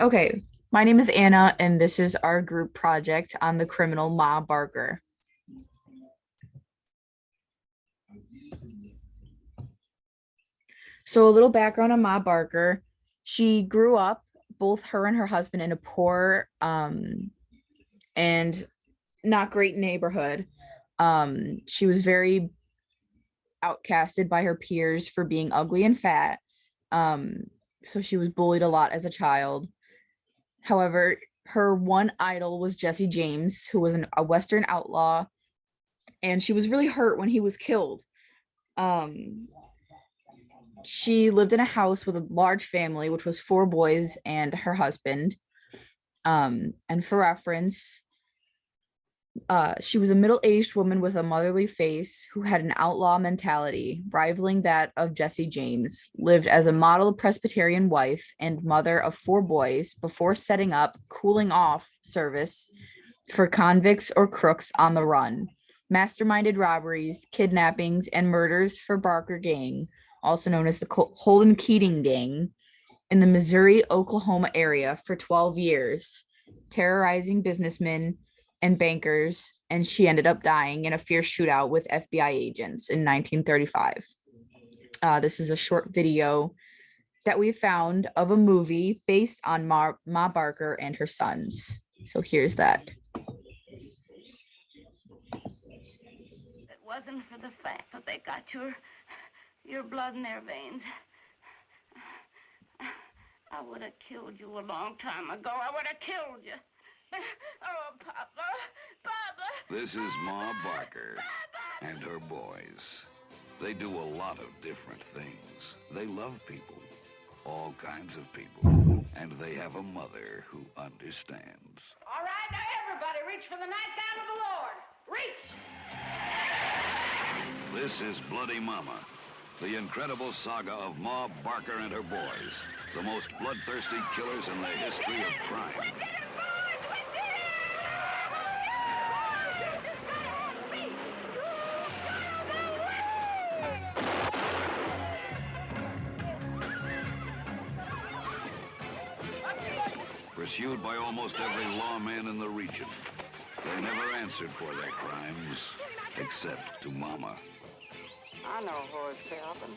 Okay, my name is Anna, and this is our group project on the criminal Ma Barker. So, a little background on Ma Barker. She grew up, both her and her husband, in a poor and not great neighborhood. She was very outcasted by her peers for being ugly and fat. Um, so, she was bullied a lot as a child. However, her one idol was Jesse James, who was a Western outlaw, and she was really hurt when he was killed. Um, she lived in a house with a large family, which was four boys and her husband. And for reference, she was a middle-aged woman with a motherly face who had an outlaw mentality, rivaling that of Jesse James, lived as a model Presbyterian wife and mother of four boys before setting up cooling off service for convicts or crooks on the run, masterminded robberies, kidnappings, and murders for Barker Gang, also known as the Holden Keating Gang, in the Missouri Oklahoma area for 12 years, terrorizing businessmen and bankers, and she ended up dying in a fierce shootout with FBI agents in 1935. This is a short video that we found of a movie based on Ma Barker and her sons. So here's that. It wasn't for the fact that they got your blood in their veins. I would have killed you a long time ago. I would have killed you. Oh, Papa. Papa. This is Ma Barker and her boys. They do a lot of different things. They love people, all kinds of people. And they have a mother who understands. All right, now everybody reach for the nightgown of the Lord. Reach! This is Bloody Mama, the incredible saga of Ma Barker and her boys, the most bloodthirsty killers in the history of crime. Pursued by almost every lawman in the region, they never answered for their crimes, except to Mama. I know Horace Calvin.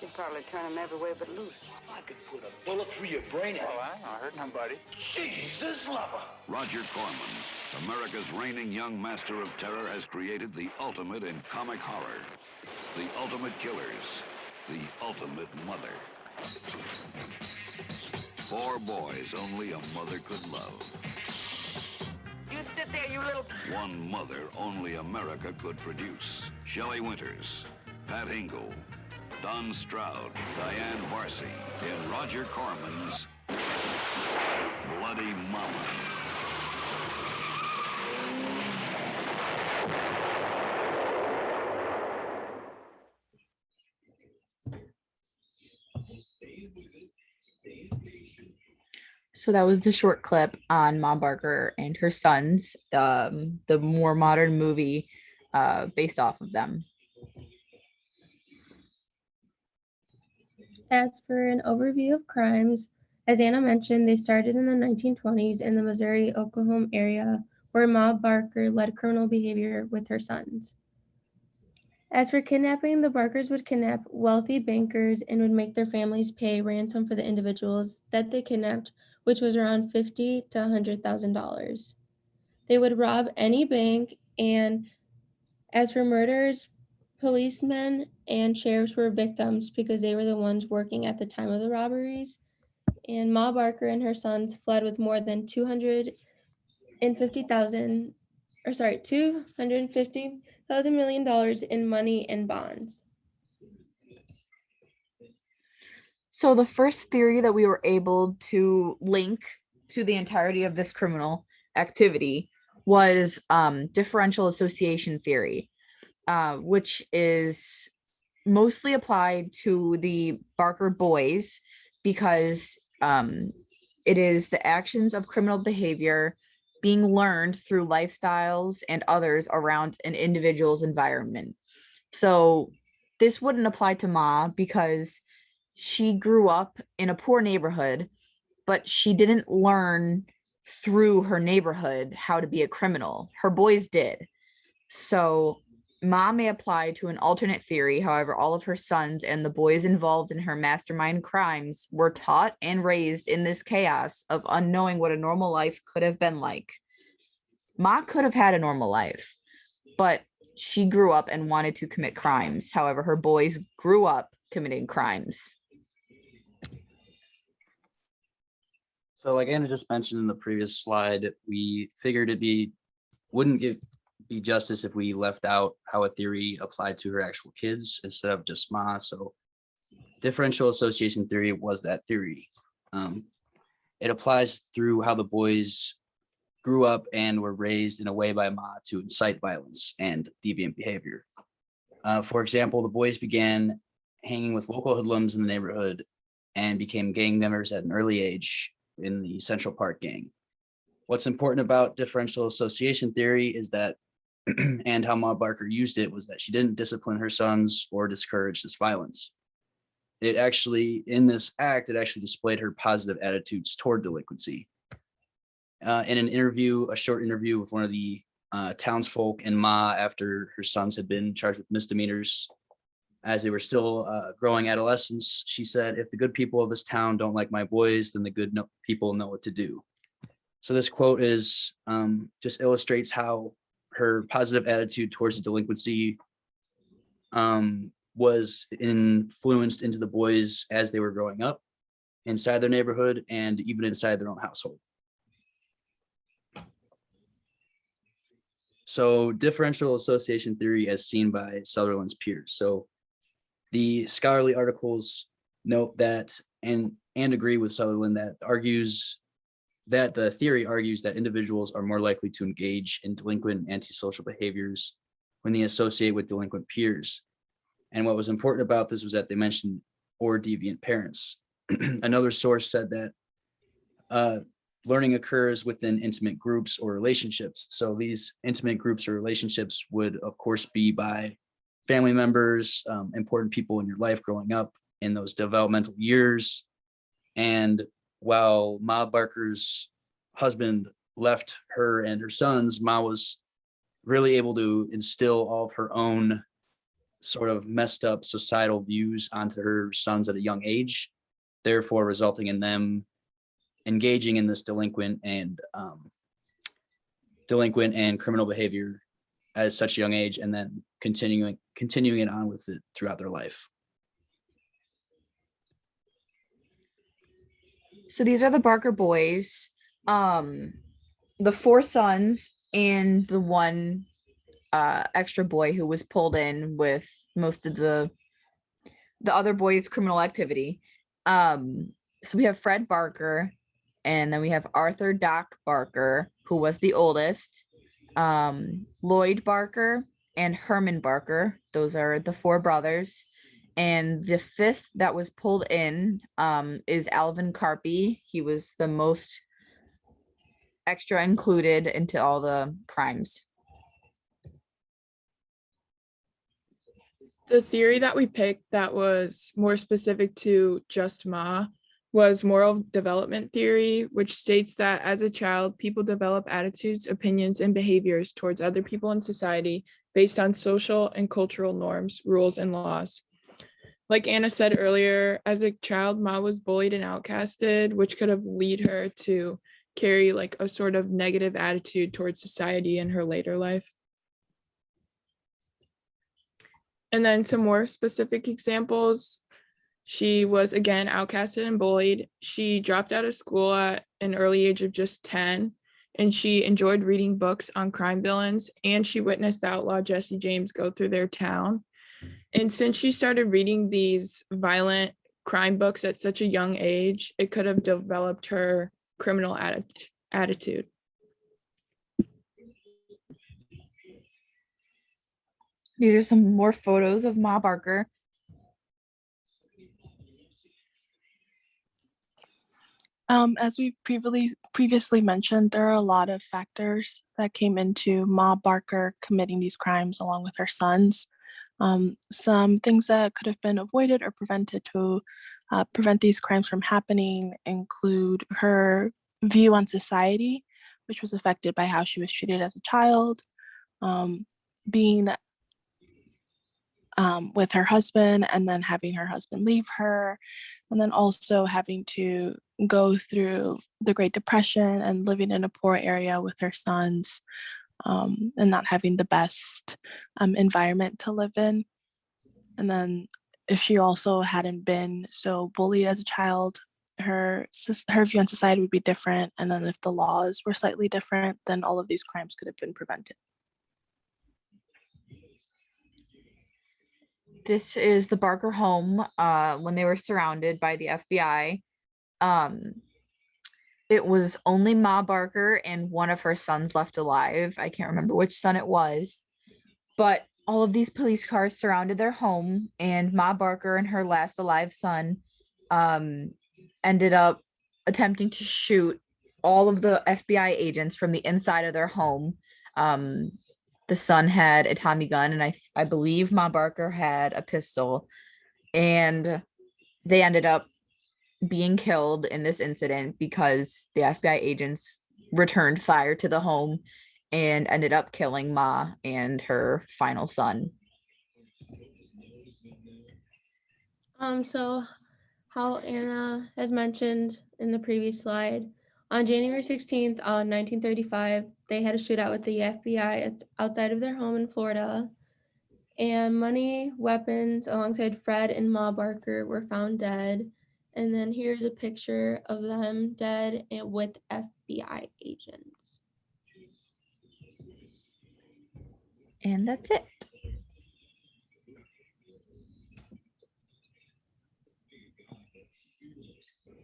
You'd probably turn him every way but loose. I could put a bullet through your brain. Oh, I ain't gonna hurt nobody. Jesus lover. Roger Corman, America's reigning young master of terror, has created the ultimate in comic horror. The ultimate killers. The ultimate mother. Four boys only a mother could love. You sit there, you little... One mother only America could produce. Shelley Winters, Pat Hingle, Don Stroud, Diane Varsi in Roger Corman's Bloody Mama. So that was the short clip on Ma Barker and her sons, the more modern movie based off of them. As for an overview of crimes, as Anna mentioned, they started in the 1920s in the Missouri-Oklahoma area, where Ma Barker led criminal behavior with her sons. As for kidnapping, the Barkers would kidnap wealthy bankers and would make their families pay ransom for the individuals that they kidnapped, which was around $50,000 to $100,000. They would rob any bank, and as for murders, policemen and sheriffs were victims because they were the ones working at the time of the robberies. And Ma Barker and her sons fled with more than $250,000 in money and bonds. So the first theory that we were able to link to the entirety of this criminal activity was differential association theory, which is mostly applied to the Barker boys because it is the actions of criminal behavior being learned through lifestyles and others around an individual's environment. So this wouldn't apply to Ma because she grew up in a poor neighborhood but she didn't learn through her neighborhood how to be a criminal. Her boys did. So Ma may apply to an alternate theory. However, all of her sons and the boys involved in her mastermind crimes were taught and raised in this chaos of unknowing what a normal life could have been like. Ma could have had a normal life, but she grew up and wanted to commit crimes. However, her boys grew up committing crimes. So like Anna just mentioned in the previous slide, we figured wouldn't be justice if we left out how a theory applied to her actual kids instead of just Ma. So differential association theory was that theory. It applies through how the boys grew up and were raised in a way by Ma to incite violence and deviant behavior. For example, the boys began hanging with local hoodlums in the neighborhood and became gang members at an early age in the Central Park gang. What's important about differential association theory is that, and how Ma Barker used it, was that she didn't discipline her sons or discourage this violence. It actually, in this act, it actually displayed her positive attitudes toward delinquency. In an interview, a short interview with one of the townsfolk and Ma after her sons had been charged with misdemeanors as they were still growing adolescents, she said, "If the good people of this town don't like my boys, then the good people know what to do." So this quote is just illustrates how her positive attitude towards the delinquency was influenced into the boys as they were growing up inside their neighborhood and even inside their own household. So differential association theory as seen by Sutherland's peers. So the scholarly articles note that and agree with Sutherland that the theory argues that individuals are more likely to engage in delinquent antisocial behaviors when they associate with delinquent peers. And what was important about this was that they mentioned or deviant parents. Another source said that learning occurs within intimate groups or relationships. So these intimate groups or relationships would, of course, be by family members, important people in your life growing up in those developmental years. And while Ma Barker's husband left her and her sons, Ma was really able to instill all of her own sort of messed up societal views onto her sons at a young age, therefore resulting in them engaging in this delinquent and criminal behavior at such a young age, and then continuing it on with it throughout their life. So these are the Barker boys, the 4 sons and the one extra boy who was pulled in with most of the other boys' criminal activity. So we have Fred Barker, and then we have Arthur Doc Barker, who was the oldest, Lloyd Barker and Herman Barker. Those are the 4 brothers. And the 5th that was pulled in is Alvin Carpy. He was the most extra included into all the crimes. The theory that we picked that was more specific to just Ma was moral development theory, which states that as a child, people develop attitudes, opinions, and behaviors towards other people in society based on social and cultural norms, rules, and laws. Like Anna said earlier, as a child, Ma was bullied and outcasted, which could have led her to carry like a sort of negative attitude towards society in her later life. And then some more specific examples. She was again outcasted and bullied. She dropped out of school at an early age of just 10, and she enjoyed reading books on crime villains, and she witnessed the outlaw Jesse James go through their town. And since she started reading these violent crime books at such a young age, it could have developed her criminal attitude. These are some more photos of Ma Barker. As we previously mentioned, there are a lot of factors that came into Ma Barker committing these crimes along with her sons. Some things that could have been avoided or prevented to prevent these crimes from happening include her view on society, which was affected by how she was treated as a child, being with her husband and then having her husband leave her, and then also having to go through the Great Depression and living in a poor area with her sons, and not having the best environment to live in. And then if she also hadn't been so bullied as a child, her view on society would be different. And then if the laws were slightly different, then all of these crimes could have been prevented. This is the Barker home when they were surrounded by the FBI. It was only Ma Barker and one of her sons left alive. I can't remember which son it was, but all of these police cars surrounded their home, and Ma Barker and her last alive son ended up attempting to shoot all of the FBI agents from the inside of their home. The son had a Tommy gun, and I believe Ma Barker had a pistol, and they ended up being killed in this incident because the FBI agents returned fire to the home and ended up killing Ma and her final son. So how Anna has mentioned in the previous slide, on January 16th, 1935, they had a shootout with the FBI outside of their home in Florida. And money, weapons, alongside Fred and Ma Barker were found dead. And then here's a picture of them dead and with FBI agents. And that's it.